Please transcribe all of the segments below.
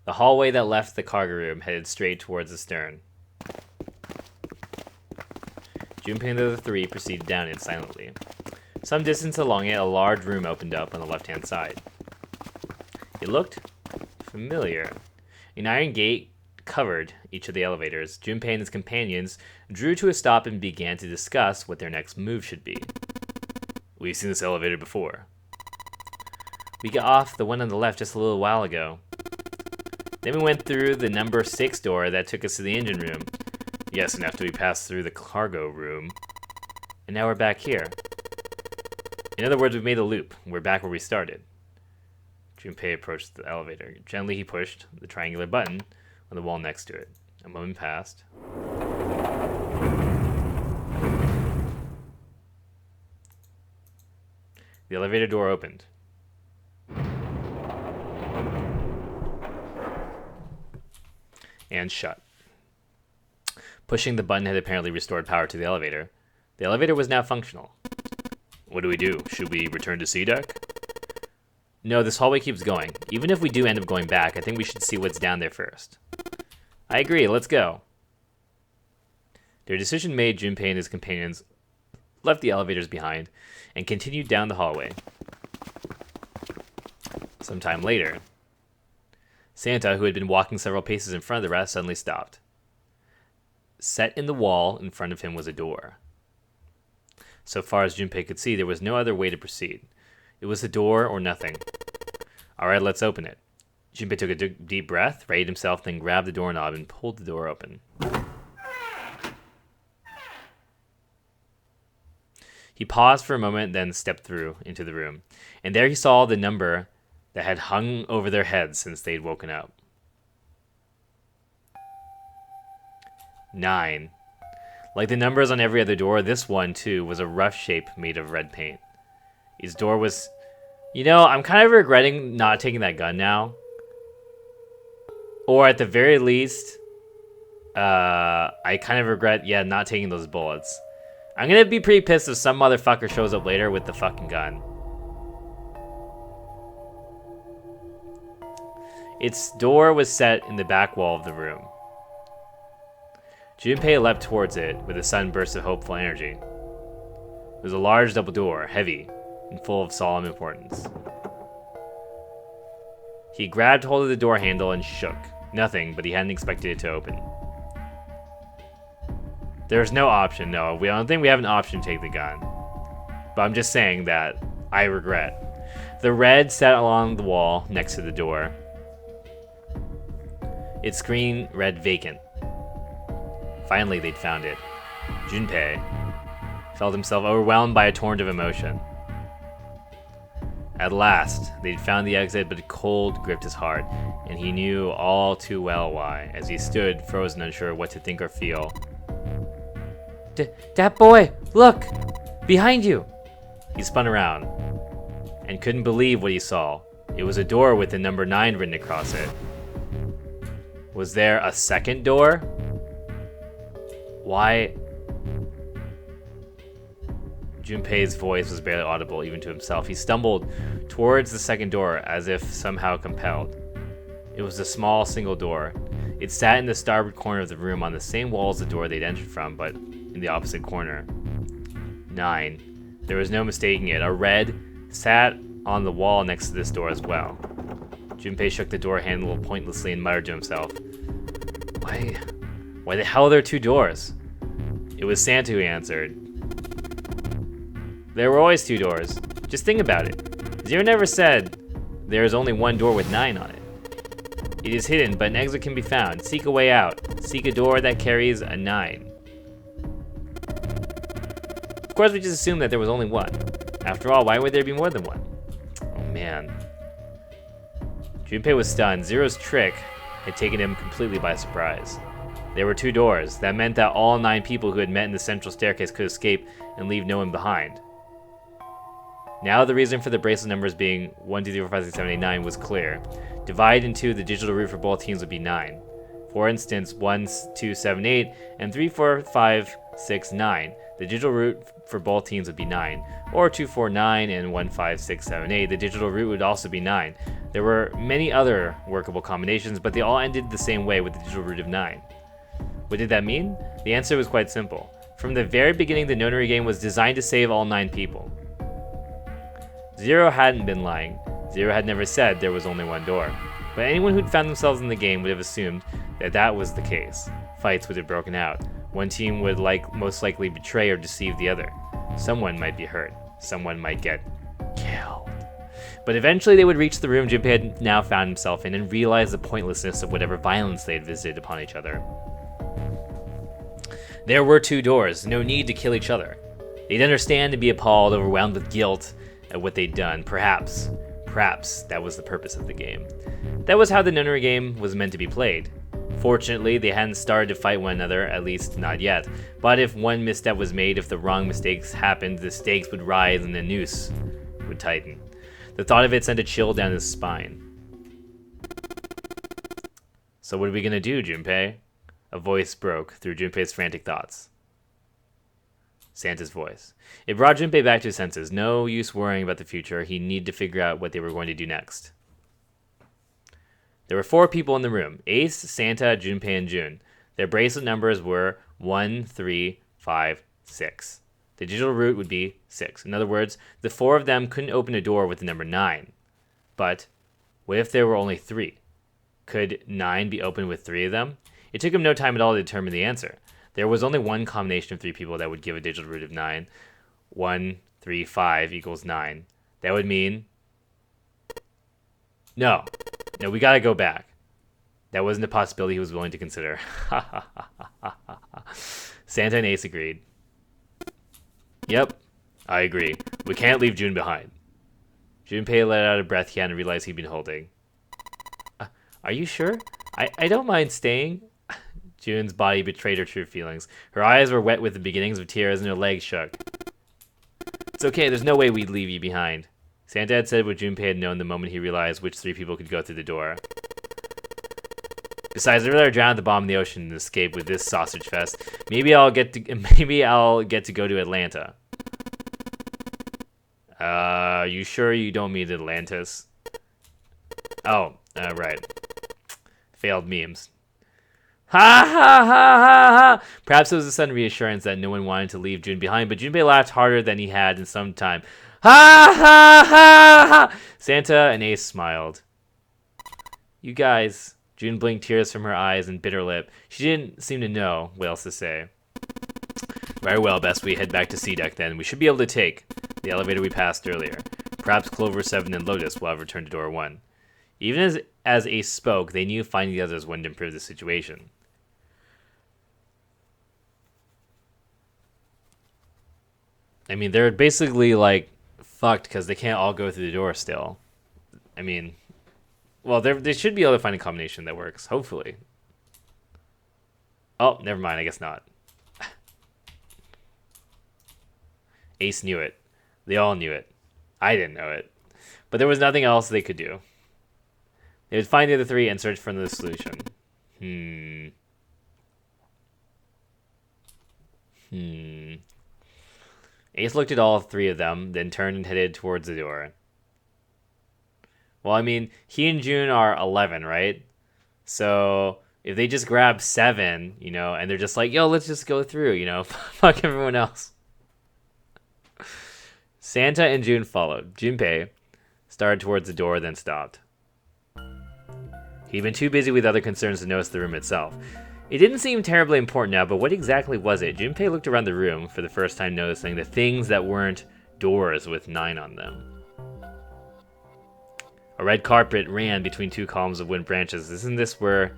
The hallway that left the cargo room headed straight towards the stern. Junpei and the other three proceeded down it silently. Some distance along it, a large room opened up on the left-hand side. It looked familiar. An iron gate covered each of the elevators. Junpei and his companions drew to a stop and began to discuss what their next move should be. We've seen this elevator before. We got off the one on the left just a little while ago. Then we went through the number 6 door that took us to the engine room. Yes, and after we passed through the cargo room. And now we're back here. In other words, we've made a loop. We're back where we started. Junpei approached the elevator. Gently, he pushed the triangular button on the wall next to it. A moment passed. The elevator door opened. And shut. Pushing the button had apparently restored power to the elevator. The elevator was now functional. What do we do? Should we return to C deck? No, this hallway keeps going. Even if we do end up going back, I think we should see what's down there first. I agree, let's go. Their decision made, Junpei and his companions left the elevators behind and continued down the hallway. Sometime later, Santa, who had been walking several paces in front of the rest, suddenly stopped. Set in the wall in front of him was a door. So far as Junpei could see, there was no other way to proceed. It was the door or nothing. Alright, let's open it. Junpei took a deep breath, readied himself, then grabbed the doorknob and pulled the door open. He paused for a moment, then stepped through into the room. And there he saw the number that had hung over their heads since they'd woken up. 9. Like the numbers on every other door, this one, too, was a rough shape made of red paint. His door was... You know, I'm kind of regretting not taking that gun now. Or at the very least, I kind of regret, not taking those bullets. I'm gonna be pretty pissed if some motherfucker shows up later with the fucking gun. Its door was set in the back wall of the room. Junpei leapt towards it with a sudden burst of hopeful energy. It was a large double door, heavy, and full of solemn importance. He grabbed hold of the door handle and shook. Nothing, but he hadn't expected it to open. There's no option, no. I don't think we have an option to take the gun. But I'm just saying that I regret. The red sat along the wall next to the door. Its screen read vacant. Finally, they'd found it. Junpei felt himself overwhelmed by a torrent of emotion. At last, they'd found the exit, but cold gripped his heart, and he knew all too well why, as he stood, frozen, unsure what to think or feel. That boy! Look! Behind you! He spun around, and couldn't believe what he saw. It was a door with the number 9 written across it. Was there a second door? Why? Junpei's voice was barely audible, even to himself. He stumbled towards the second door, as if somehow compelled. It was a small, single door. It sat in the starboard corner of the room, on the same wall as the door they'd entered from, but in the opposite corner. 9. There was no mistaking it. A red sat on the wall next to this door as well. Junpei shook the door handle pointlessly and muttered to himself, Why the hell are there 2 doors? It was Santa who answered. There were always 2 doors. Just think about it. Zero never said there is only 1 door with 9 on it. It is hidden, but an exit can be found. Seek a way out. Seek a door that carries a 9. Of course, we just assumed that there was only 1. After all, why would there be more than 1? Oh, man. Junpei was stunned. Zero's trick had taken him completely by surprise. There were 2 doors. That meant that all 9 people who had met in the central staircase could escape and leave no one behind. Now the reason for the bracelet numbers being 1, 2, 3, 4, 5, 6, 7, 8, 9 was clear. Divide into the digital root for both teams would be 9. For instance, 1, 2, 7, 8, and 3, 4, 5, 6, 9. The digital root for both teams would be 9. Or 2, 4, 9, and 1, 5, 6, 7, 8. The digital root would also be 9. There were many other workable combinations, but they all ended the same way with the digital root of 9. What did that mean? The answer was quite simple. From the very beginning, the nonary game was designed to save all 9 people. Zero hadn't been lying. Zero had never said there was only one door. But anyone who'd found themselves in the game would have assumed that that was the case. Fights would have broken out. One team would most likely betray or deceive the other. Someone might be hurt. Someone might get killed. But eventually they would reach the room Junpei had now found himself in and realize the pointlessness of whatever violence they had visited upon each other. There were 2 doors, no need to kill each other. They'd understand and be appalled, overwhelmed with guilt at what they'd done. Perhaps that was the purpose of the game. That was how the nonary game was meant to be played. Fortunately, they hadn't started to fight one another, at least not yet. But if one misstep was made, if the wrong mistakes happened, the stakes would rise and the noose would tighten. The thought of it sent a chill down his spine. So what are we gonna do, Junpei? A voice broke through Junpei's frantic thoughts. Santa's voice. It brought Junpei back to his senses. No use worrying about the future. He needed to figure out what they were going to do next. There were 4 people in the room. Ace, Santa, Junpei, and Jun. Their bracelet numbers were 1, 3, 5, 6. The digital root would be 6. In other words, the 4 of them couldn't open a door with the number 9. But what if there were only 3? Could 9 be opened with 3 of them? It took him no time at all to determine the answer. There was only one combination of 3 people that would give a digital root of 9. 1, 3, 5 equals 9. That would mean... No, we gotta go back. That wasn't a possibility he was willing to consider. Santa and Ace agreed. Yep, I agree. We can't leave Jun behind. Junpei let out a breath he hadn't realized he'd been holding. Are you sure? I don't mind staying. Jun's body betrayed her true feelings. Her eyes were wet with the beginnings of tears and her legs shook. It's okay, there's no way we'd leave you behind. Santa had said what Junpei had known the moment he realized which 3 people could go through the door. Besides, I'd rather drown at the bottom of the ocean than escape with this sausage fest. Maybe I'll get to go to Atlanta. You sure you don't mean Atlantis? Oh, right. Failed memes. Ha ha ha ha ha! Perhaps it was a sudden reassurance that no one wanted to leave Jun behind, but Junpei laughed harder than he had in some time. Ha ha ha ha! Santa and Ace smiled. You guys... Jun blinked tears from her eyes and bit her lip. She didn't seem to know what else to say. Very well, best we head back to C-Deck then. We should be able to take the elevator we passed earlier. Perhaps Clover 7 and Lotus will have returned to door 1. Even as Ace spoke, they knew finding the others wouldn't improve the situation. I mean, they're basically, like, fucked because they can't all go through the door still. I mean, well, they should be able to find a combination that works, hopefully. Oh, never mind, I guess not. Ace knew it. They all knew it. I didn't know it. But there was nothing else they could do. They would find the other 3 and search for another solution. Ace looked at all 3 of them, then turned and headed towards the door. Well, I mean, he and Jun are 11, right? So if they just grab 7, you know, and they're just like, yo, let's just go through, you know, fuck everyone else. Santa and Jun followed. Junpei started towards the door, then stopped. He'd been too busy with other concerns to notice the room itself. It didn't seem terribly important now, but what exactly was it? Junpei looked around the room for the first time, noticing the things that weren't doors with 9 on them. A red carpet ran between 2 columns of wooden branches. Isn't this where...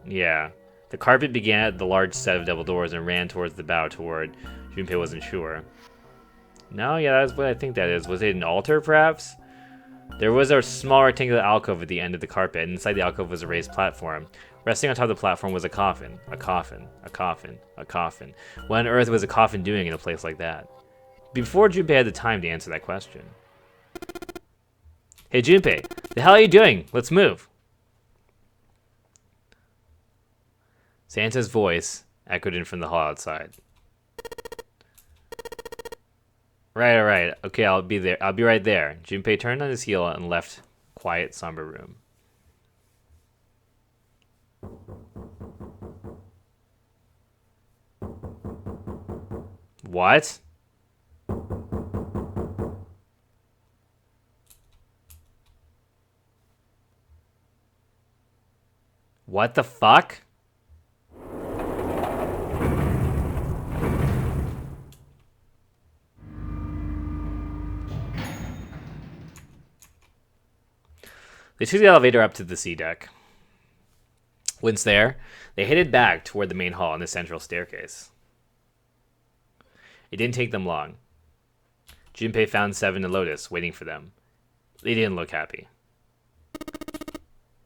Yeah. The carpet began at the large set of double doors and ran towards the bow toward... Junpei wasn't sure. No, yeah, that's what I think that is. Was it an altar, perhaps? There was a small rectangular alcove at the end of the carpet, and inside the alcove was a raised platform. Resting on top of the platform was a coffin. A coffin. A coffin. A coffin. What on earth was a coffin doing in a place like that? Before Junpei had the time to answer that question. Hey Junpei, the hell are you doing? Let's move. Santa's voice echoed in from the hall outside. Right. Okay, I'll be there. I'll be right there. Junpei turned on his heel and left quiet, somber room. What? What the fuck? They took the elevator up to the C deck. Once there, they headed back toward the main hall and the central staircase. It didn't take them long. Junpei found Seven and Lotus waiting for them. They didn't look happy.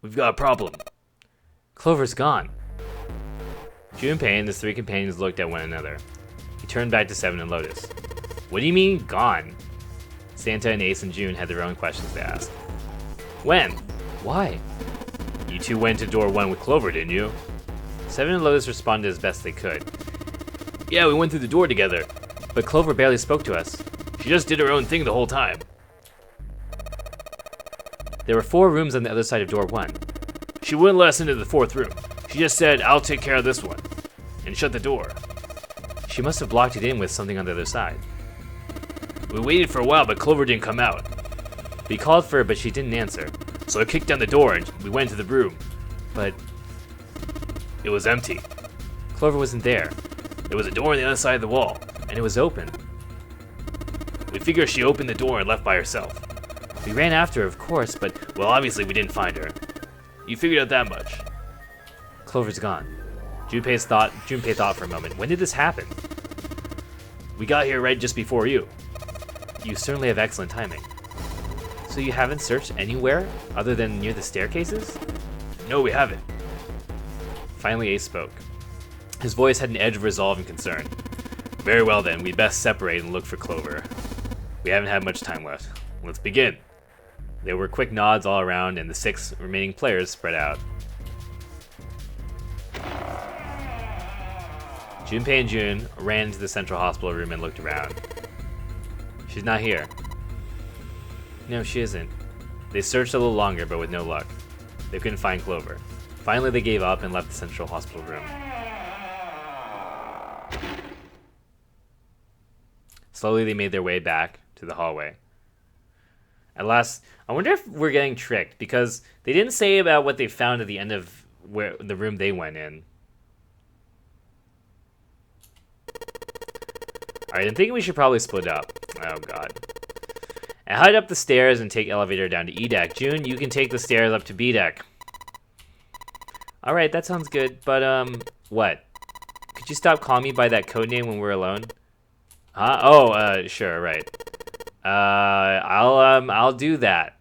We've got a problem. Clover's gone. Junpei and his three companions looked at one another. He turned back to Seven and Lotus. What do you mean, gone? Santa and Ace and June had their own questions to ask. When? Why? You two went to door 1 with Clover, didn't you? Seven and Lotus responded as best they could. Yeah, we went through the door together. But Clover barely spoke to us. She just did her own thing the whole time. There were 4 rooms on the other side of door 1. She wouldn't let us into the 4th room. She just said, I'll take care of this one. And shut the door. She must have blocked it in with something on the other side. We waited for a while, but Clover didn't come out. We called for her, but she didn't answer. So I kicked down the door and we went to the room. But it was empty. Clover wasn't there. There was a door on the other side of the wall, and it was open. We figured she opened the door and left by herself. We ran after her, of course, but, well, obviously we didn't find her. You figured out that much. Clover's gone. Junpei thought for a moment. When did this happen? We got here right just before you. You certainly have excellent timing. So you haven't searched anywhere other than near the staircases? No, we haven't. Finally, Ace spoke. His voice had an edge of resolve and concern. Very well then, we'd best separate and look for Clover. We haven't had much time left. Let's begin. There were quick nods all around, and the 6 remaining players spread out. Junpei and June ran into the central hospital room and looked around. She's not here. No, she isn't. They searched a little longer, but with no luck. They couldn't find Clover. Finally, they gave up and left the central hospital room. Slowly, they made their way back to the hallway. At last, I wonder if we're getting tricked, because they didn't say about what they found at the end of where the room they went in. Alright, I'm thinking we should probably split up. Oh god. I hide up the stairs and take elevator down to E deck. June, you can take the stairs up to B deck. Alright, that sounds good, but what? Could you stop calling me by that codename when we're alone? Huh? Oh, sure, right. I'll do that.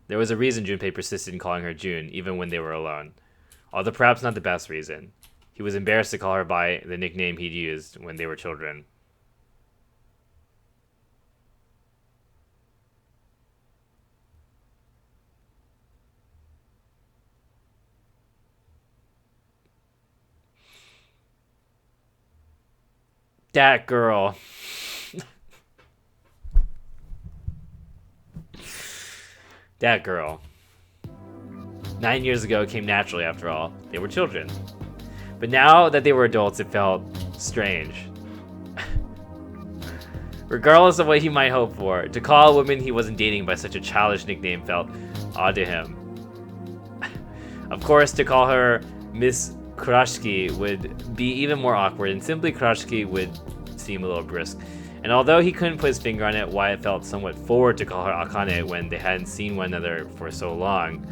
There was a reason Junpei persisted in calling her June, even when they were alone. Although perhaps not the best reason. He was embarrassed to call her by the nickname he'd used when they were children. That girl. That girl. 9 years ago, it came naturally after all. They were children. But now that they were adults, it felt strange. Regardless of what he might hope for, to call a woman he wasn't dating by such a childish nickname felt odd to him. Of course, to call her Miss Kurashiki would be even more awkward, and simply Kurashiki would seem a little brisk. And although he couldn't put his finger on it, Wyatt felt somewhat forward to call her Akane when they hadn't seen one another for so long.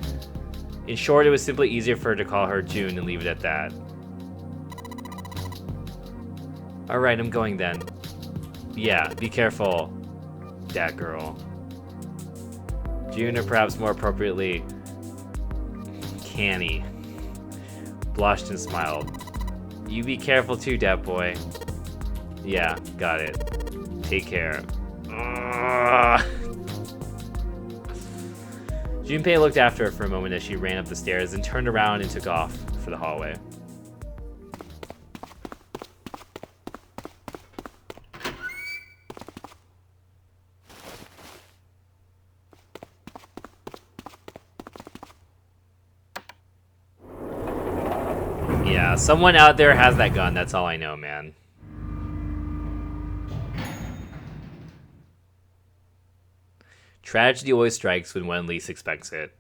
In short, it was simply easier for her to call her June and leave it at that. Alright, I'm going then. Yeah, be careful, that girl. June, or perhaps more appropriately, Canny, blushed and smiled. You be careful too, dat boy. Yeah, got it. Take care. Junpei looked after her for a moment as she ran up the stairs and turned around and took off for the hallway. Yeah, someone out there has that gun. That's all I know, man. Tragedy always strikes when one least expects it.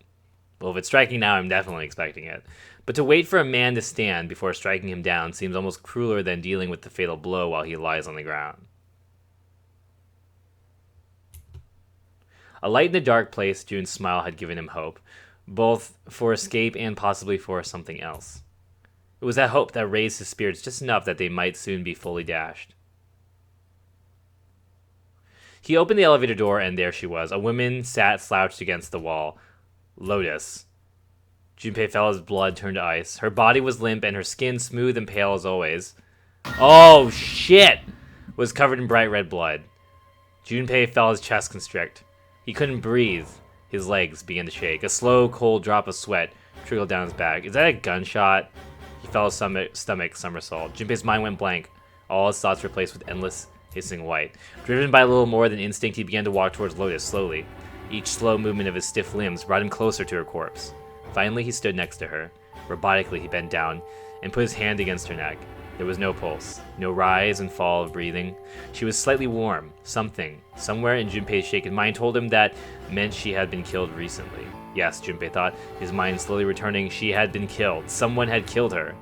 Well, if it's striking now, I'm definitely expecting it. But to wait for a man to stand before striking him down seems almost crueler than dealing with the fatal blow while he lies on the ground. A light in the dark place, June's smile had given him hope, both for escape and possibly for something else. It was that hope that raised his spirits just enough that they might soon be fully dashed. He opened the elevator door, and there she was. A woman sat slouched against the wall. Lotus. Junpei felt his blood turn to ice. Her body was limp, and her skin smooth and pale as always. Oh, shit! Was covered in bright red blood. Junpei felt his chest constrict. He couldn't breathe. His legs began to shake. A slow, cold drop of sweat trickled down his back. Is that a gunshot? He felt his stomach somersault. Junpei's mind went blank. All his thoughts replaced with endless, hissing white. Driven by a little more than instinct, he began to walk towards Lotus slowly. Each slow movement of his stiff limbs brought him closer to her corpse. Finally, he stood next to her. Robotically, he bent down and put his hand against her neck. There was no pulse, no rise and fall of breathing. She was slightly warm. Something, somewhere in Junpei's shaken mind told him that meant she had been killed recently. Yes, Junpei thought, his mind slowly returning. She had been killed. Someone had killed her.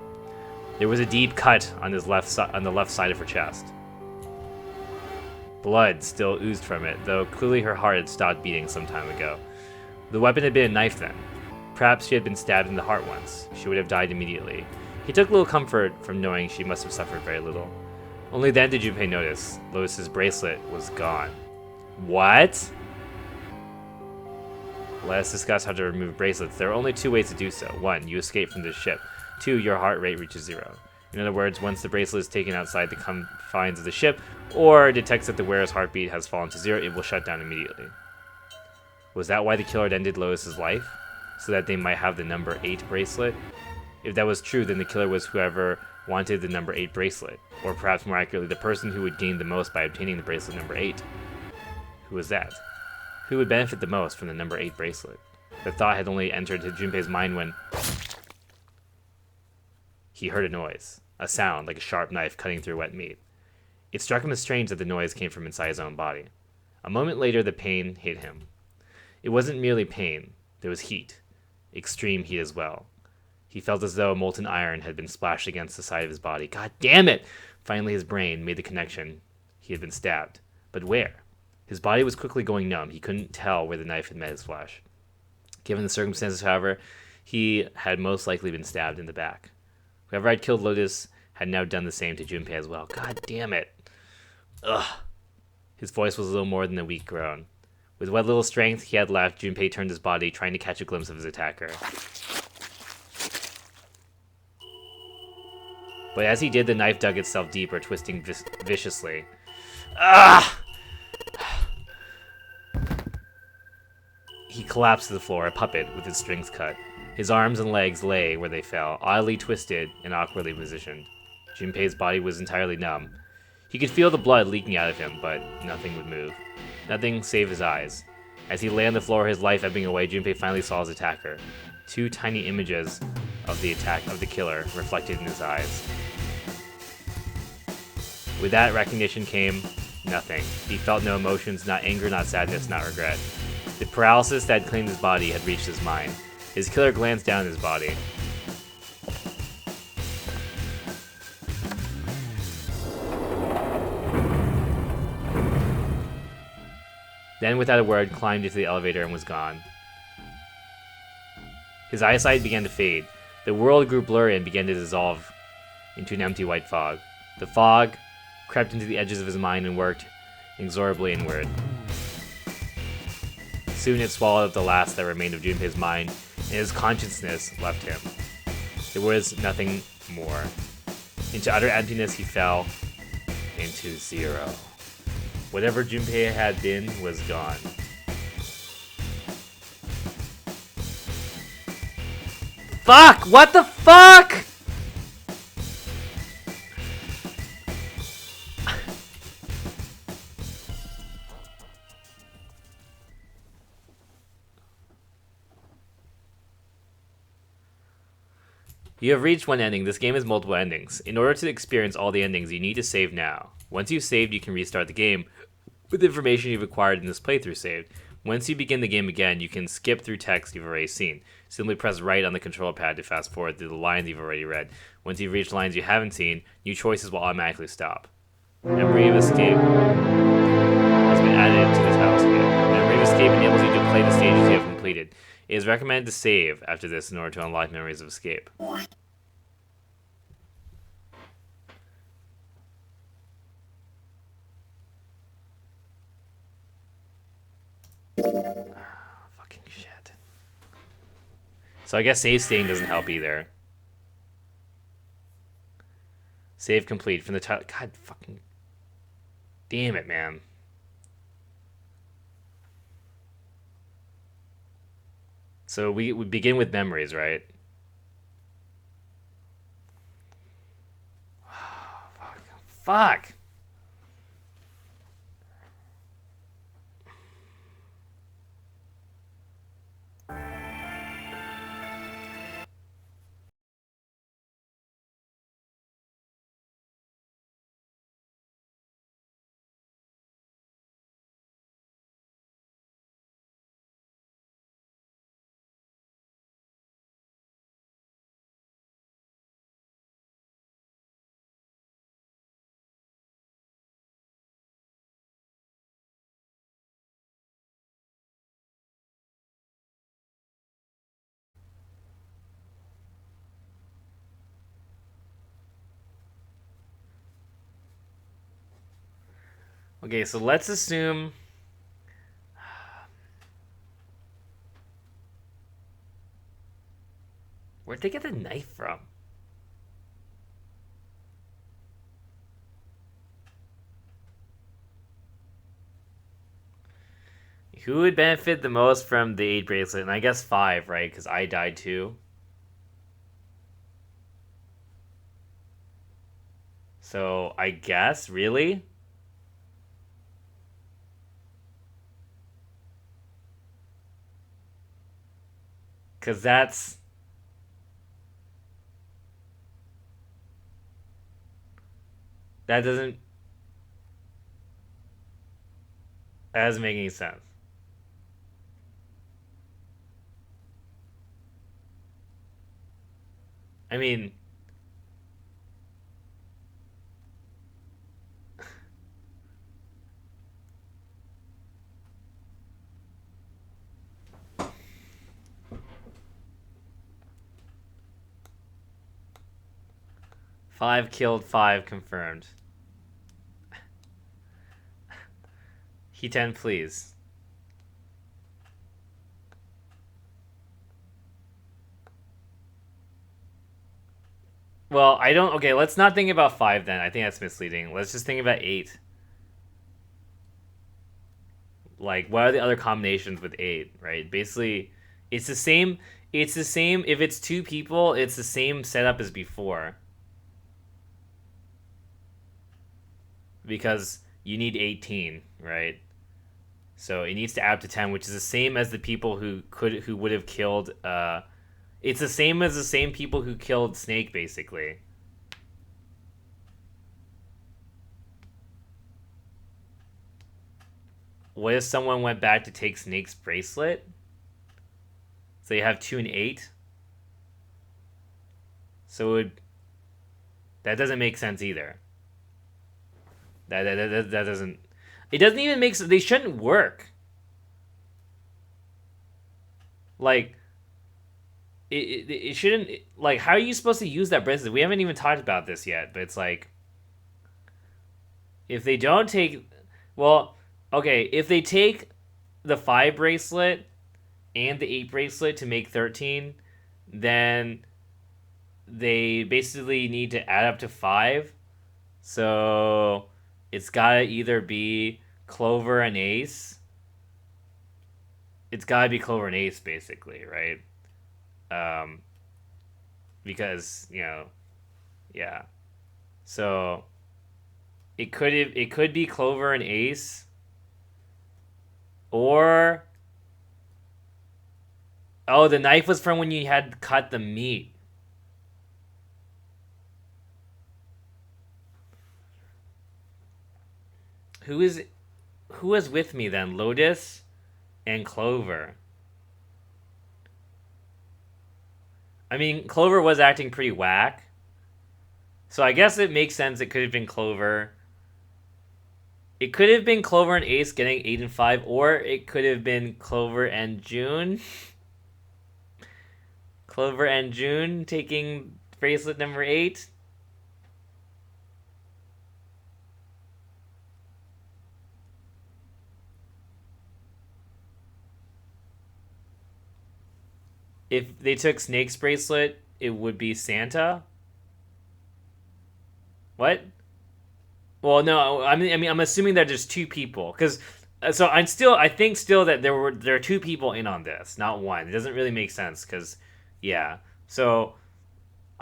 There was a deep cut on the left side of her chest. Blood still oozed from it, though clearly her heart had stopped beating some time ago. The weapon had been a knife then. Perhaps she had been stabbed in the heart once. She would have died immediately. He took little comfort from knowing she must have suffered very little. Only then did Junpei notice Lotus's bracelet was gone. What? Let us discuss how to remove bracelets. There are only two ways to do so. 1. You escape from the ship. 2. Your heart rate reaches 0. In other words, once the bracelet is taken outside the confines of the ship, or detects that the wearer's heartbeat has fallen to 0, it will shut down immediately. Was that why the killer had ended Lotus's life? So that they might have the number 8 bracelet? If that was true, then the killer was whoever wanted the number 8 bracelet. Or perhaps more accurately, the person who would gain the most by obtaining the bracelet number 8. Who was that? Who would benefit the most from the number 8 bracelet? The thought had only entered Junpei's mind when he heard a noise. A sound like a sharp knife cutting through wet meat. It struck him as strange that the noise came from inside his own body. A moment later, the pain hit him. It wasn't merely pain. There was heat. Extreme heat as well. He felt as though molten iron had been splashed against the side of his body. God damn it! Finally, his brain made the connection. He had been stabbed. But where? His body was quickly going numb. He couldn't tell where the knife had met his flesh. Given the circumstances, however, he had most likely been stabbed in the back. Whoever had killed Lotus had now done the same to Junpei as well. God damn it. Ugh. His voice was a little more than a weak groan. With what little strength he had left, Junpei turned his body, trying to catch a glimpse of his attacker. But as he did, the knife dug itself deeper, twisting viciously. Ah! He collapsed to the floor, a puppet with his strings cut. His arms and legs lay where they fell, oddly twisted and awkwardly positioned. Junpei's body was entirely numb. He could feel the blood leaking out of him, but nothing would move. Nothing save his eyes. As he lay on the floor, his life ebbing away, Junpei finally saw his attacker. 2 tiny images of the attack of the killer reflected in his eyes. With that recognition came nothing. He felt no emotions, not anger, not sadness, not regret. The paralysis that had claimed his body had reached his mind. His killer glanced down at his body. Then, without a word, climbed into the elevator and was gone. His eyesight began to fade. The world grew blurry and began to dissolve into an empty white fog. The fog crept into the edges of his mind and worked inexorably inward. Soon it swallowed up the last that remained of Junpei's mind, and his consciousness left him. There was nothing more. Into utter emptiness he fell, into 0. Whatever Junpei had been was gone. Fuck! What the fuck?! You have reached one ending. This game has multiple endings. In order to experience all the endings, you need to save now. Once you've saved, you can restart the game with information you've acquired in this playthrough saved. Once you begin the game again, you can skip through text you've already seen. Simply press right on the control pad to fast forward through the lines you've already read. Once you've reached lines you haven't seen, new choices will automatically stop. Memory of Escape has been added to the title screen. Memory of Escape enables you to play the stages you have completed. It is recommended to save after this in order to unlock Memories of Escape. Fucking shit. So I guess save staying doesn't help either. Save complete from the title. God fucking damn it, man. So we begin with memories, right? Fuck. Okay, so let's assume. Where'd they get the knife from? Who would benefit the most from the 8 bracelet? And I guess 5, right? Because I died too. So I guess, really? Because that doesn't make any sense. I mean, five killed, 5 confirmed. He-10, please. Well, I don't. Okay, let's not think about 5 then. I think that's misleading. Let's just think about 8. Like, what are the other combinations with 8, right? Basically, it's the same. It's the same. If it's 2 people, it's the same setup as before. Because you need 18, right? So it needs to add up to 10, which is the same as the people who would have killed. It's the same as the same people who killed Snake, basically. What if someone went back to take Snake's bracelet? So you have 2 and 8. So that doesn't make sense either. That doesn't. It doesn't even make sense. They shouldn't work. Like, it shouldn't. Like, how are you supposed to use that bracelet? We haven't even talked about this yet, but it's like, if they don't take, well, okay, if they take the 5 bracelet and the 8 bracelet to make 13, then they basically need to add up to 5. So it's gotta either be Clover and Ace. It's gotta be Clover and Ace, basically, right? Because, yeah. So it could be Clover and Ace, or the knife was from when you had cut the meat. Who is with me then? Lotus and Clover. I mean, Clover was acting pretty whack. So I guess it makes sense it could have been Clover. It could have been Clover and Ace getting 8 and 5, or it could have been Clover and June. Clover and June taking bracelet number 8. If they took Snake's bracelet, it would be Santa. What? Well, no. I mean, I'm assuming that there's two people, because so I think still that there are two people in on this, not one. It doesn't really make sense, because yeah. So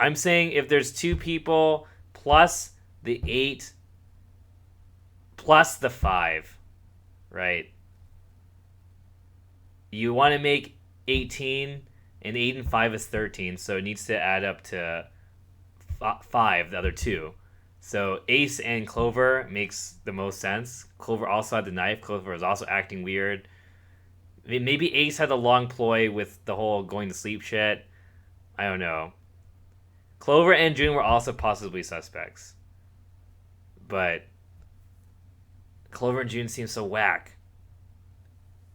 I'm saying if there's two people plus the 8 plus the 5, right? You want to make 18, and 8 and 5 is 13, so it needs to add up to 5, the other two. So Ace and Clover makes the most sense. Clover also had the knife. Clover was also acting weird. I mean, maybe Ace had a long ploy with the whole going to sleep shit. I don't know. Clover and June were also possibly suspects. But Clover and June seem so whack.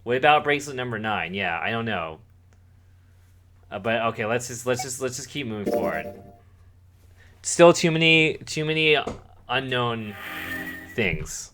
What about bracelet number 9? Yeah, I don't know. But okay, let's just keep moving forward. Still too many unknown things.